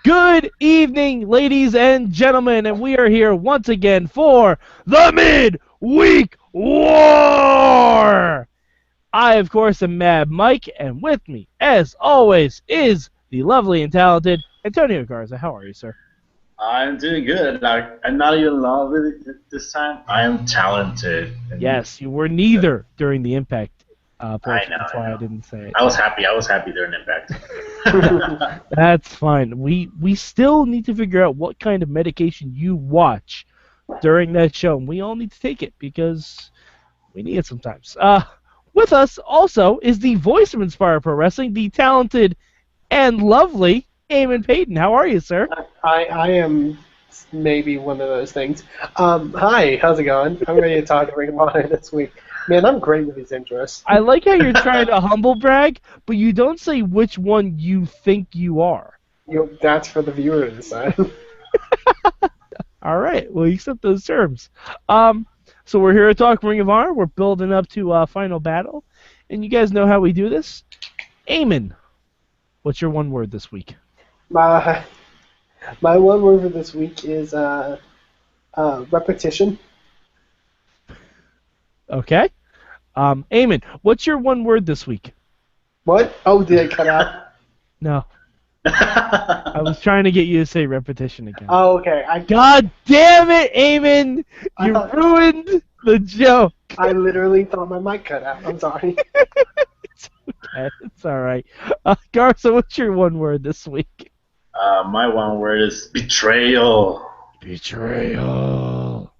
Good evening, ladies and gentlemen, and we are here once again for the Midweek War! I, of course, am Mad Mike, and with me, as always, is the lovely and talented Tonio Garza. How are you, sir? I'm doing good. I'm not even in love with it this time. I am talented. Yes, you were neither during the Impact I portion. know, That's I why I know. didn't say it. I was happy. I was happy during Impact. That's fine. We still need to figure out what kind of medication you watch during that show, and we all need to take it because we need it sometimes. With us also is the voice of Inspire Pro Wrestling, the talented and lovely Eamon Paton. How are you, sir? I am maybe one of those things. Hi, how's it going? I'm ready to talk to Ring of Honor this week. Man, I'm great with these intros. I like how you're trying to humble brag, but you don't say which one you think you are. That's for the viewer to decide. All right, well, you accept those terms. So we're here to talk Ring of Honor. We're building up to Final Battle, and you guys know how we do this. Eamon, what's your one word this week? My one word for this week is repetition. Okay. Eamon, what's your one word this week? What? Oh, did it cut out? No. I was trying to get you to say repetition again. Oh, okay. God damn it, Eamon! You ruined the joke. I literally thought my mic cut out. I'm sorry. It's okay. It's all right. Garza, what's your one word this week? My one word is betrayal. Betrayal.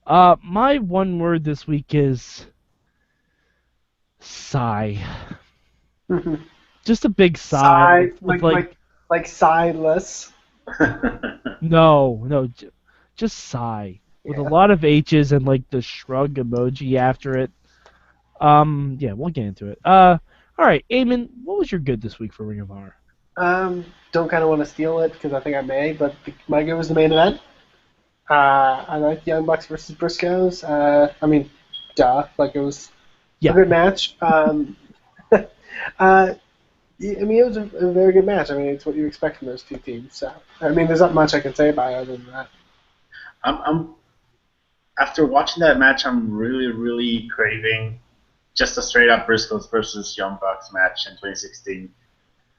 My one word this week is sigh. Just a big sigh. Sigh, like Silas. No, just sigh with a lot of H's and like the shrug emoji after it. Yeah, we'll get into it. All right, Eamon, what was your good this week for Ring of Honor? Don't kind of want to steal it because I think I may, but my good was the main event. I like Young Bucks versus Briscoes. Like it was a good match. It was a very good match. I mean, it's what you expect from those two teams. So, I mean, there's not much I can say about it other than that. I'm after watching that match, I'm really craving just a straight up Briscoes versus Young Bucks match in 2016.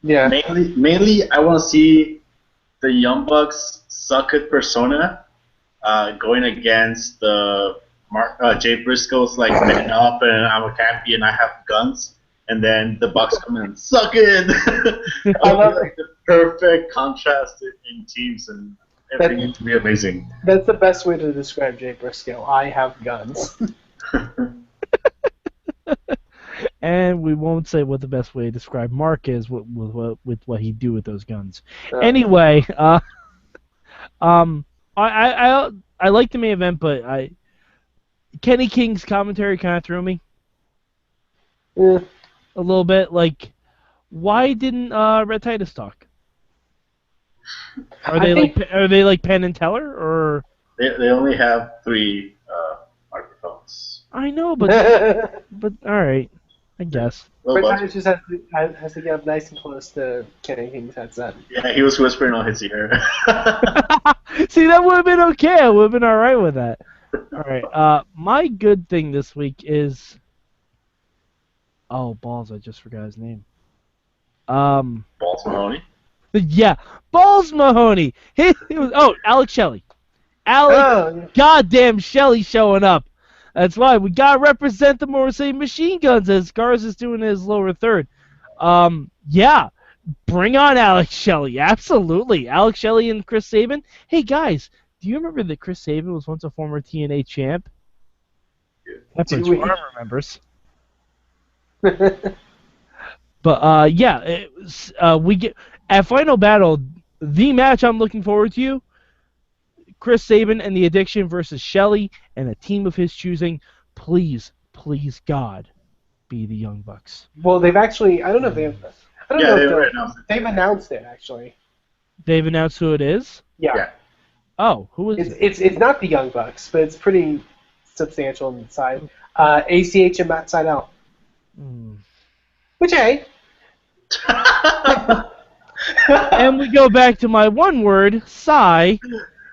Yeah. Mainly, I want to see the Young Bucks suck at persona going against the Jay Briscoe's like man up and I'm a campy and I have guns. And then the Bucks come in and suck it. I love like the perfect contrast in teams, and everything to be amazing. That's the best way to describe Jay Briscoe. I have guns. And we won't say what the best way to describe Mark is with what he'd do with those guns. Anyway, I like the main event, but Kenny King's commentary kind of threw me. Yeah. A little bit, like, why didn't Red Titus talk? Are they like Penn and Teller, or they only have 3 microphones? I know, but all right, I guess. Red Titus just has to get up nice and close to Kenny King's headset. Yeah, he was whispering on his ear. See, that would have been okay. I would have been all right with that. All right, my good thing this week is. Oh, balls! I just forgot his name. Balls Mahoney? Yeah, Balls Mahoney. It was Alex Shelley. Goddamn Shelley showing up. That's why we gotta represent the Morris Machine Guns as Garza's doing his lower third. Yeah, bring on Alex Shelley. Absolutely, Alex Shelley and Chris Sabin. Hey guys, do you remember that Chris Sabin was once a former TNA champ? Pepperidge Farm remembers. But yeah, we get at Final Battle, the match I'm looking forward to. Chris Sabin and the Addiction versus Shelley and a team of his choosing. Please, God, be the Young Bucks. Well, they've actually. I don't know if they've. I don't know if they've announced it actually. They've announced who it is. Yeah. Oh, who is it? It's not the Young Bucks, but it's pretty substantial in size. ACH and Matt Sydal. Which, hey. And we go back to my one word, sigh.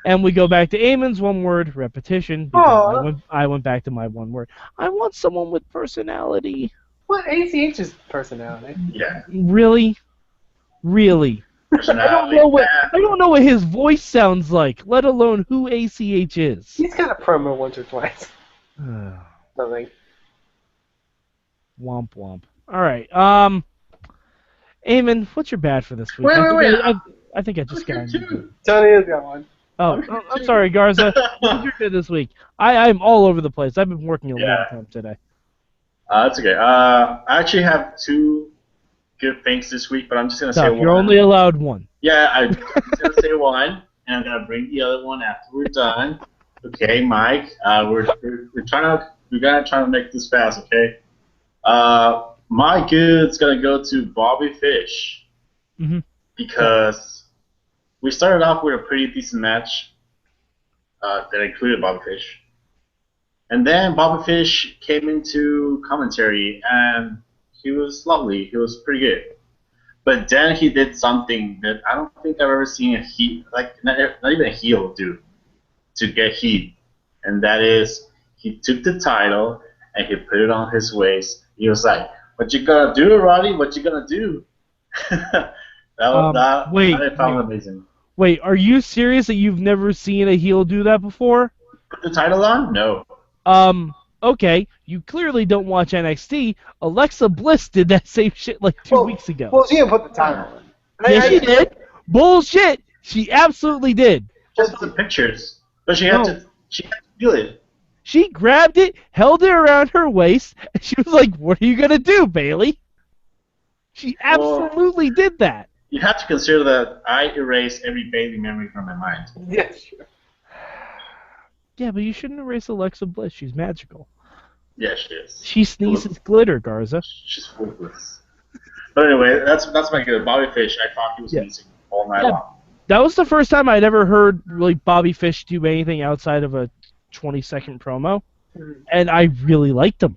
And we go back to Eamon's one word, repetition, because I went back to my one word. I want someone with personality. What ACH's personality? Yeah. Really? Really? Personality. I don't know what his voice sounds like, let alone who ACH is. He's got a promo once or twice. Something. Womp womp. All right. Eamon, what's your bad for this week? Wait. I think I just got him. Tonio's got one. Oh, I'm sorry, Garza. What's your good this week? I'm all over the place. I've been working a long time today. That's okay. I actually have two good things this week, but I'm just gonna say one. You're only allowed one. Yeah, I'm just gonna say one, and I'm gonna bring the other one after we're done. Okay, Mike. We're gonna try to make this fast. Okay. My good's gonna go to Bobby Fish because we started off with a pretty decent match that included Bobby Fish. And then Bobby Fish came into commentary, and he was lovely. He was pretty good. But then he did something that I don't think I've ever seen a heel, like not even a heel do, to get heat. And that is, he took the title and he put it on his waist. He was like, "What you gonna do, Roddy? What you gonna do?" I found amazing. Wait, are you serious that you've never seen a heel do that before? Put the title on? No. Okay, you clearly don't watch NXT. Alexa Bliss did that same shit like 2 weeks ago. Well, she didn't put the title on. Yeah, she did. Bullshit. She absolutely did. Just the pictures, but she had to feel it. She grabbed it, held it around her waist, and she was like, "What are you gonna do, Bailey?" She absolutely did that. You have to consider that I erased every Bailey memory from my mind. Yeah, sure. Yeah, but you shouldn't erase Alexa Bliss. She's magical. Yeah, she is. She sneezes glitter, Garza. She's worthless. But anyway, that's my good. Bobby Fish, I thought he was sneezing all night long. That was the first time I'd ever heard Bobby Fish do anything outside of a 20-second promo, and I really liked him.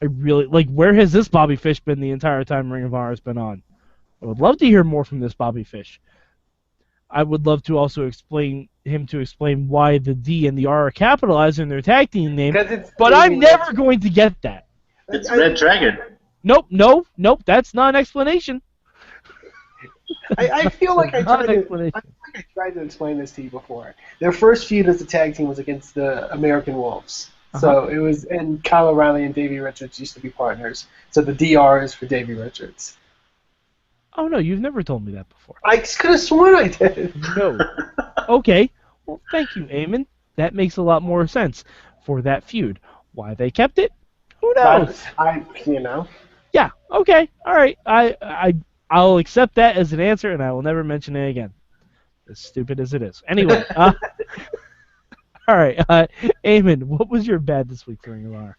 I really where has this Bobby Fish been the entire time Ring of Honor has been on? I would love to hear more from this Bobby Fish. I would love to also explain why the D and the R are capitalized in their tag team name, but I'm never going to get that. It's Red Dragon. Nope, that's not an explanation. I feel like I tried to explain this to you before. Their first feud as a tag team was against the American Wolves. So it was, and Kyle O'Reilly and Davey Richards used to be partners. So the DR is for Davey Richards. Oh no, you've never told me that before. I could have sworn I did. No. Okay. Well, thank you, Eamon. That makes a lot more sense for that feud. Why they kept it? Who knows? Yeah. Okay. All right. I'll accept that as an answer, and I will never mention it again. As stupid as it is. Anyway. All right. Eamon, what was your bad this week for Ring of Honor?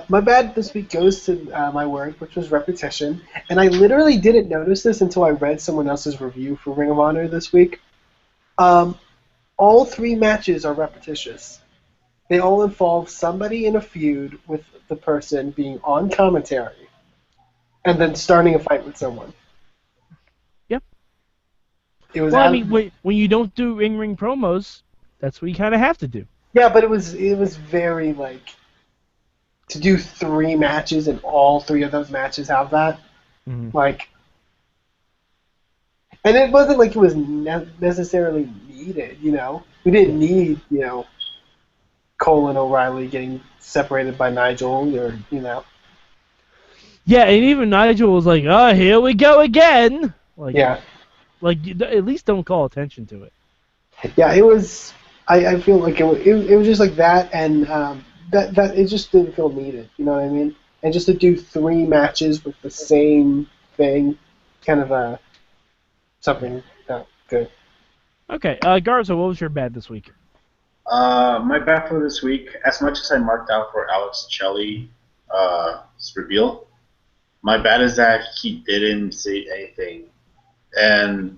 My bad this week goes to my word, which was repetition. And I literally didn't notice this until I read someone else's review for Ring of Honor this week. All 3 matches are repetitious. They all involve somebody in a feud with the person being on commentary and then starting a fight with someone. Yep. It was. Well, I mean, when you don't do ring promos, that's what you kind of have to do. Yeah, but it was very to do 3 matches and all 3 of those matches have that. Mm-hmm. And it wasn't like it was necessarily needed, We didn't need, Cole and O'Reilly getting separated by Nigel or. Yeah, and even Nigel was like, "Oh, here we go again." Yeah. At least don't call attention to it. Yeah, it was. I feel like it was just like that, and that it just didn't feel needed. You know what I mean? And just to do 3 matches with the same thing, kind of something not good. Okay, Garza, what was your bad this week? My bad for this week, as much as I marked out for Alex Shelley's reveal, my bad is that he didn't say anything. And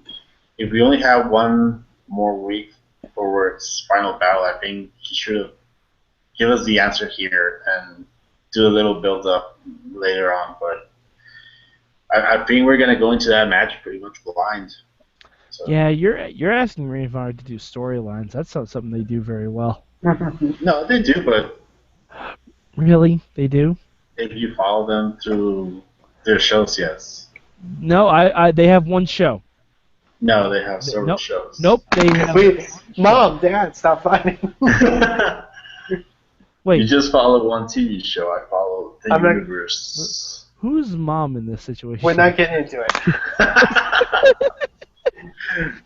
if we only have one more week for its final battle, I think he should have given us the answer here and do a little build-up later on. But I think we're gonna go into that match pretty much blind. So. Yeah, you're asking Ring of Honor to do storylines. That's not something they do very well. No, they do, but Really, they do? if you follow them through their shows, yes. No, they have one show. No, they have several Nope. shows. Nope, they have. Wait, Mom, Dad, stop fighting. Wait, You just follow one TV show. I follow the universe. who's mom in this situation? We're not getting into it.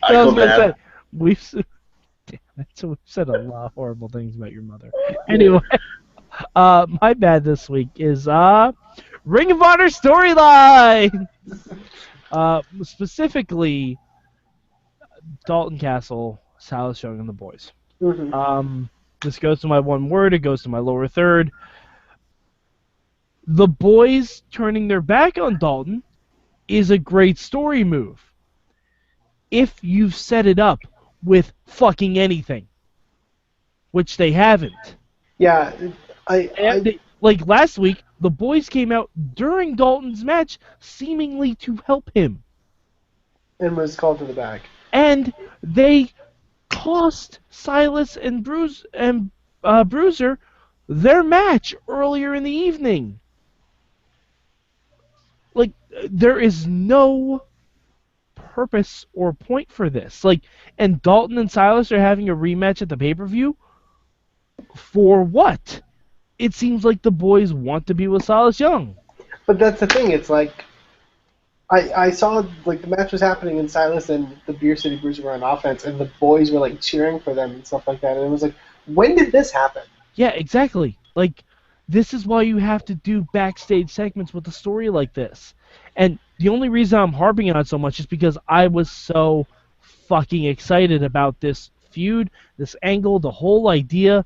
I was gonna say we've said a lot of horrible things about your mother. Anyway, my bad this week is Ring of Honor storyline. Specifically, Dalton Castle, Silas Young, and the boys. Mm-hmm. This goes to my one word. It goes to my lower third. The boys turning their back on Dalton is a great story move. If you've set it up with fucking anything, which they haven't. Yeah, like last week, the boys came out during Dalton's match, seemingly to help him, and was called to the back. and they cost Silas and Bruiser their match earlier in the evening. Like, there is no purpose or point for this. Like, and Dalton and Silas are having a rematch at the pay-per-view? For what? It seems like the boys want to be with Silas Young. But that's the thing, it's like, I saw, like, the match was happening and Silas and the Beer City Bruiser were on offense, and the boys were, like, cheering for them and stuff like that, and it was like, when did this happen? Yeah, exactly. Like, this is why you have to do backstage segments with a story like this. And the only reason I'm harping on it so much is because I was so fucking excited about this feud, this angle, the whole idea.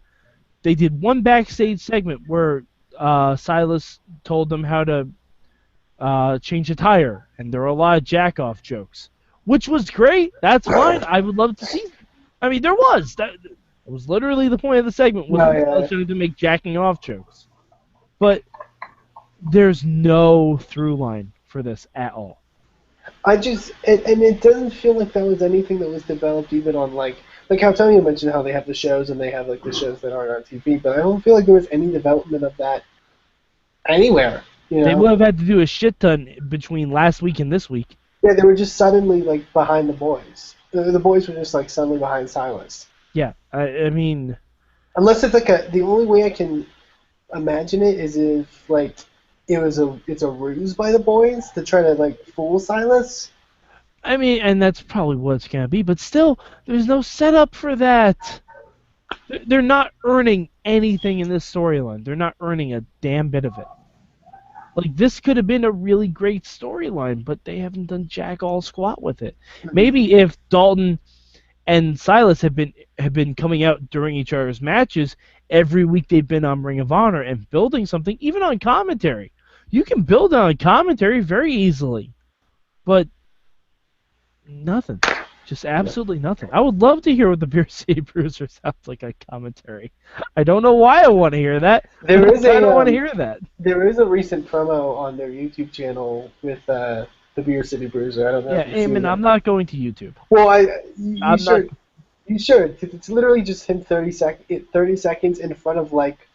They did one backstage segment where Silas told them how to change a tire, and there were a lot of jack-off jokes, which was great. That's fine. I would love to see. I mean, there was. That was literally the point of the segment, was Silas trying to make jacking off jokes. But there's no through line for this at all. And it doesn't feel like that was anything that was developed even on, like how Tonio mentioned how they have the shows and they have, like, the shows that aren't on TV, but I don't feel like there was any development of that anywhere. You know? They would have had to do a shit ton between last week and this week. Yeah, they were just suddenly, like, behind the boys. The boys were just, like, suddenly behind Silas. Yeah, I mean... Unless it's, like, the only way I can imagine it is if, like, it's a ruse by the boys to try to, like, fool Silas. I mean, and that's probably what it's going to be, but still, there's no setup for that. They're not earning anything in this storyline. They're not earning a damn bit of it. Like, this could have been a really great storyline, but they haven't done jack all squat with it. Maybe if Dalton and Silas have been coming out during each other's matches, every week they've been on Ring of Honor and building something, even on commentary. You can build on commentary very easily. But nothing. Just absolutely nothing. I would love to hear what the Beer City Bruiser sounds like on commentary. I don't know why I want to hear that. I don't want to hear that. There is a recent promo on their YouTube channel with the Beer City Bruiser. I don't know. Yeah, Eamon, I'm not going to YouTube. Well, you should. It's literally just him 30 seconds in front of, like,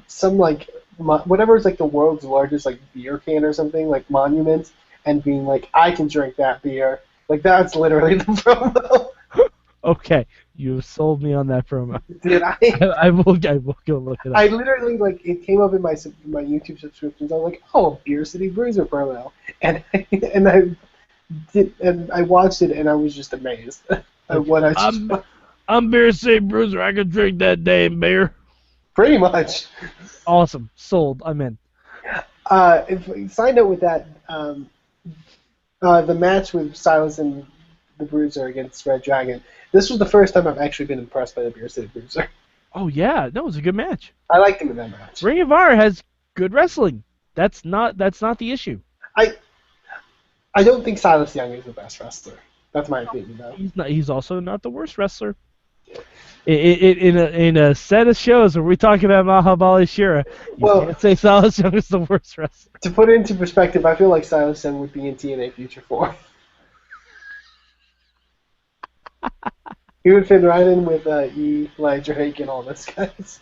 some, like, whatever is, like, the world's largest, like, beer can or something, like, monument, and being like, I can drink that beer. Like, that's literally the promo. Okay, you sold me on that promo. Did I? I will go look it up. I literally, like, it came up in my YouTube subscriptions. I was like, oh, Beer City Bruiser promo, and I watched it and I was just amazed at what I just. I'm Beer City Bruiser. I can drink that damn beer. Pretty much. Awesome, sold. I'm in. Side note with that. The match with Silas and the Bruiser against Red Dragon. This was the first time I've actually been impressed by the Beer City Bruiser. Oh yeah, that was a good match. I liked him in that match. Ring of Honor has good wrestling. That's not the issue. I don't think Silas Young is the best wrestler. That's my opinion, though. He's also not the worst wrestler. In a set of shows where we talk about Mahabali Shira, you Well, can't say Silas Young is the worst wrestler. to put it into perspective, I feel like Silas Young would be in TNA Future 4. He would fit right in with Eli Drake and all those guys.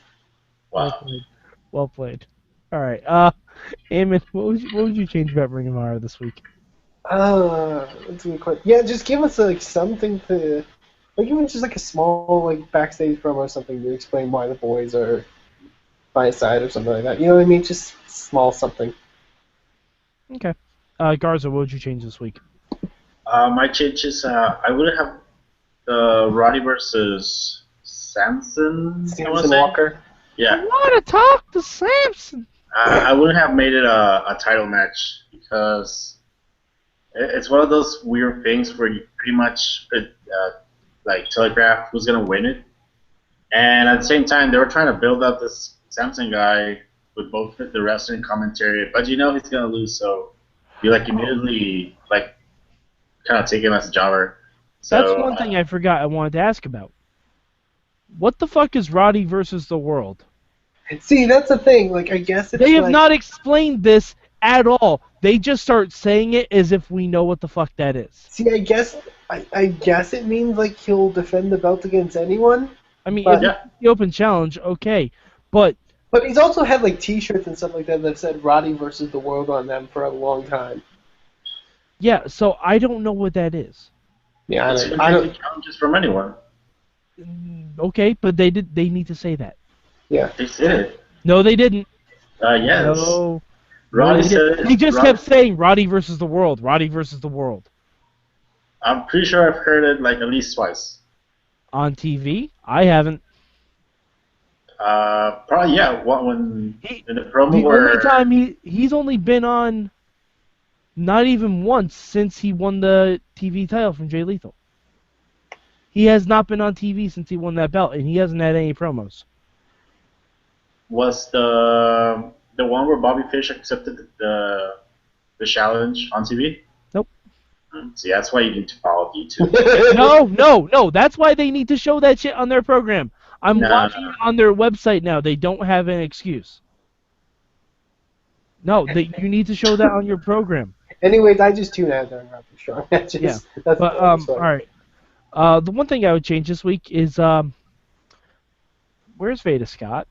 Well Wow. played. Well played. All right. Eamon, what would you change about Ring of Honor this week? That's a good question. Yeah, just give us like something to, like even just like a small like backstage promo or something to explain why the boys are by his side or something like that. You know what I mean? Just small something. Okay. Garza, what would you change this week? My changes, I would have the Roddy versus Samson. I wanna Samson say. Walker. Yeah. I want to talk to Samson. I wouldn't have made it a title match because it's one of those weird things where you pretty much could like telegraph who's gonna win it, and at the same time they were trying to build up this Samson guy with both the wrestling commentary, but you know he's gonna lose, so you like immediately like kind of take him as a jobber. That's So one thing I forgot I wanted to ask about. What the fuck is Roddy versus the World? See, that's the thing. Like, I guess it's They have like, not explained this at all. They just start saying it as if we know what the fuck that is. See, I guess it means like he'll defend the belt against anyone. I mean, But- if it's the open challenge, okay. But But he's also had like T-shirts and stuff like that said Roddy versus the World on them for a long time. yeah, so I don't know what that is. Yeah, it's I don't. challenges from anyone. Okay, but they need to say that. Yeah. They said it. No, they didn't. Yes. No. Roddy they said didn't. it. They just Roddy- kept saying Roddy versus the World. Roddy versus the World. I'm pretty sure I've heard it like at least twice. On TV? I haven't. Probably yeah. When He- in the promo The where only time he's only been on, not even once since he won the TV title from Jay Lethal. He has not been on TV since he won that belt, and he hasn't had any promos. was the one where Bobby Fish accepted the challenge on TV. Nope. See, that's why you need to follow YouTube. No. That's why they need to show that shit on their program. I'm No, watching no. it on their website now. They don't have an excuse. No, you need to show that on your program. Anyways, I just tune out during Rapid Strong matches. Yeah, That's But the all right. The one thing I would change this week is where's Veda Scott?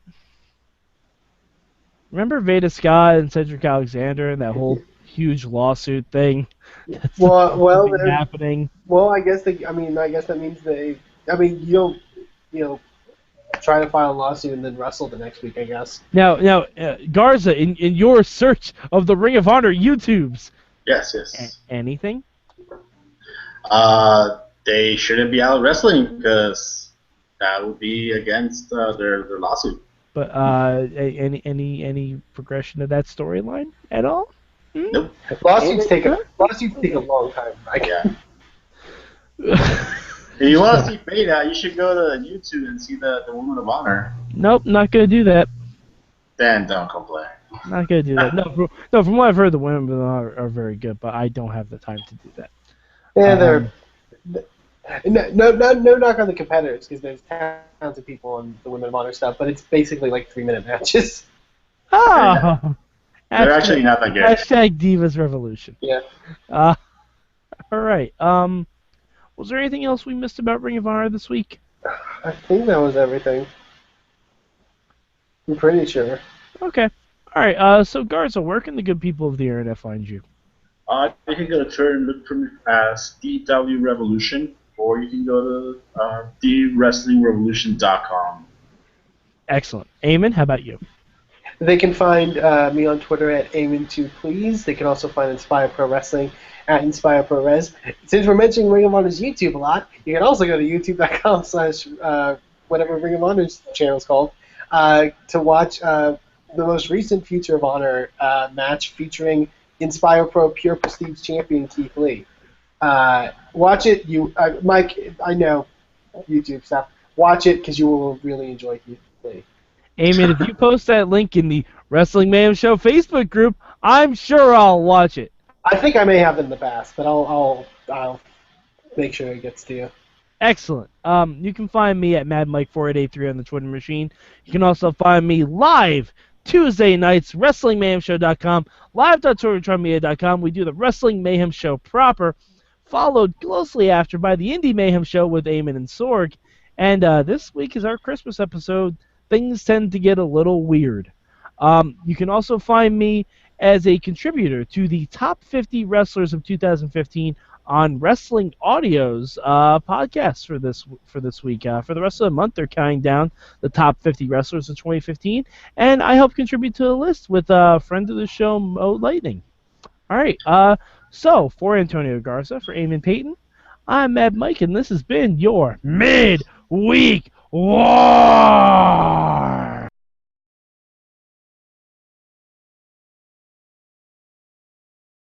Remember Veda Scott and Cedric Alexander and that whole huge lawsuit thing? That's Well, been happening. Well, I guess I guess that means they. I mean, you don't, try to file a lawsuit and then wrestle the next week. I guess. Now, Garza, in your search of the Ring of Honor YouTubes, Yes. anything? They shouldn't be out wrestling because that would be against their lawsuit. But any progression of that storyline at all? Nope. Lawsuits take a long time. Mike. Yeah. If you want to see Beta, you should go to YouTube and see the Woman of Honor. Nope, not gonna do that. Then don't complain. Not gonna do that. No, from what I've heard, the women are very good, but I don't have the time to do that. Yeah, they're. No knock on the competitors because there's tons of people on the Women of Honor stuff, but it's basically like 3-minute matches. Oh, They're actually not that good. Hashtag Divas Revolution. Yeah. All right. Was there anything else we missed about Ring of Honor this week? I think that was everything. I'm pretty sure. Okay. All right. So Garza, where can the good people of the internet find you? You can go to Twitter and look for me as DW Revolution, or you can go to TheWrestlingRevolution.com. Excellent. Eamon, how about you? They can find me on Twitter at Eamon2Please. They can also find Inspire Pro Wrestling at Inspire Pro Res. Since we're mentioning Ring of Honor's YouTube a lot, you can also go to youtube.com/ whatever Ring of Honor's channel is called to watch the most recent Future of Honor match featuring Inspire Pro Pure Prestige champion Keith Lee. Watch it, Mike. I know YouTube stuff. Watch it because you will really enjoy Keith Lee. Eamon, if you post that link in the Wrestling Mayhem Show Facebook group, I'm sure I'll watch it. I think I may have in the past, but I'll make sure it gets to you. Excellent. You can find me at MadMike4883 on the Twitter machine. You can also find me live Tuesday nights, WrestlingMayhemShow.com, live.torturemedia.com. We do the Wrestling Mayhem Show proper, followed closely after by the Indie Mayhem Show with Eamon and Sorg. And this week is our Christmas episode. Things tend to get a little weird. You can also find me as a contributor to the Top 50 Wrestlers of 2015 on Wrestling Audio's podcast for this week. For the rest of the month, they're counting down the top 50 wrestlers of 2015, and I help contribute to the list with a friend of the show, Mo Lightning. All right, so for Antonio Garza, for Eamon Paton, I'm Mad Mike, and this has been your Midweek War.